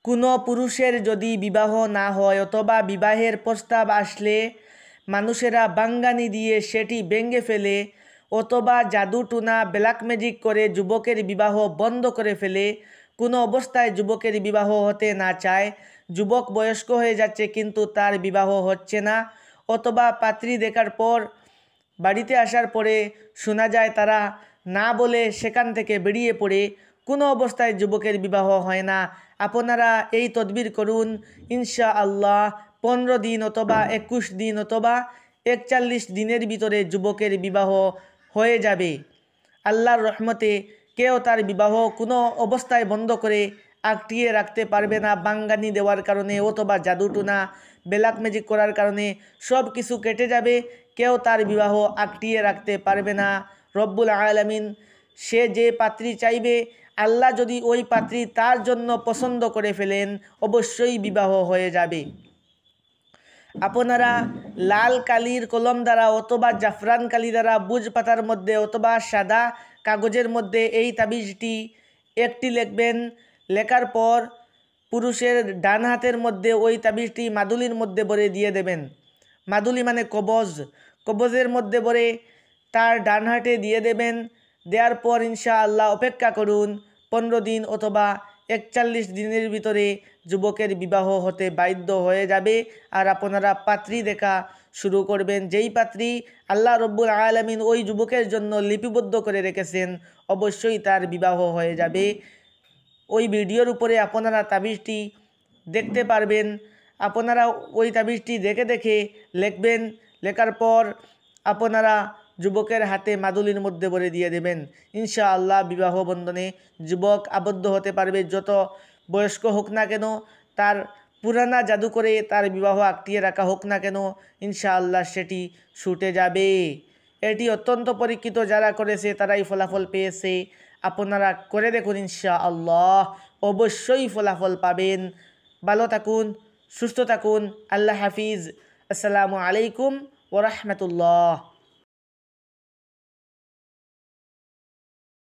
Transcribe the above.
কোনো পুরুষের যদি বিবাহ না হয় অথবা বিবাহের প্রস্তাব আসলে মানুষেরা বাঙ্গানি দিয়ে সেটি ভেঙে ফেলে অথবা জাদু টুনা ব্ল্যাক ম্যাজিক করে যুবকের বিবাহ বন্ধ করে ফেলে, কোনো অবস্থায় যুবকের বিবাহ হতে না চায়, যুবক বয়স্ক হয়ে যাচ্ছে কিন্তু তার বিবাহ হচ্ছে না, অথবা পাত্রী দেখার পর বাড়িতে আসার পরে শোনা যায় তারা না বলে সেখান থেকে বেরিয়ে পড়ে, কোনো অবস্থায় যুবকের বিবাহ হয় না, আপনারা এই তদবির করুন। ইনশাআল্লাহ 15 দিন অথবা 21 দিন অথবা 41 দিনের ভিতরে যুবকের বিবাহ হয়ে যাবে। আল্লাহর রহমতে কেউ তার বিবাহ কোনো অবস্থায় বন্ধ করে আটকিয়ে রাখতে পারবে না। বাঙ্গানি দেওয়ার কারণে অথবা জাদুটুনা ব্ল্যাক ম্যাজিক করার কারণে সব কিছু কেটে যাবে, কেউ তার বিবাহ আটকিয়ে রাখতে পারবে না। রব্বুল আলামিন সে যে পাত্রী চাইবে, আল্লাহ যদি ওই পাত্রী তার জন্য পছন্দ করে ফেলেন, অবশ্যই বিবাহ হয়ে যাবে। আপনারা লাল কালির কলম দ্বারা অথবা জাফরান কালি দ্বারা বুজ পাতার মধ্যে অথবা সাদা কাগজের মধ্যে এই তাবিজটি একটি লিখবেন। লেখার পর পুরুষের ডান হাতের মধ্যে ওই তাবিজটি মাদুলির মধ্যে ভরে দিয়ে দেবেন। মাদুলি মানে কবজ, কবজের মধ্যে ভরে তার ডান হাতে দিয়ে দেবেন। দেওয়ার পর ইনশাআল্লাহ অপেক্ষা করুন 15 দিন অথবা 41 দিনের ভিতরে যুবকের বিবাহ হতে বাধ্য হয়ে যাবে। আর আপনারা পাত্রী দেখা শুরু করবেন। যেই পাত্রী আল্লাহ রব্বুল আলামিন ওই যুবকের জন্য লিপিবদ্ধ করে রেখেছেন, অবশ্যই তার বিবাহ হয়ে যাবে। ওই ভিডিওর উপরে আপনারা তাবিজটি দেখতে পারবেন। আপনারা ওই তাবিজটি দেখে দেখে লিখবেন। লেখার পর আপনারা যুবকের হাতে মাদুলির মধ্যে ভরে দিয়ে দেবেন। ইনশাআল্লাহ বিবাহ বন্ধনে যুবক আবদ্ধ হতে পারবে। যত বয়স্ক হোক না কেন, তার পুরানা জাদু করে তার বিবাহ আটকিয়ে রাখা হোক না কেন, ইনশাআল্লাহ সেটি ছুটে যাবে। এটি অত্যন্ত পরীক্ষিত, যারা করেছে তারাই ফলাফল পেয়েছে। আপনারা করে দেখুন, ইনশাআল্লাহ অবশ্যই ফলাফল পাবেন। ভালো থাকুন, সুস্থ থাকুন। আল্লাহ হাফিজ। আসসালামু আলাইকুম ওয়া রাহমাতুল্লাহ।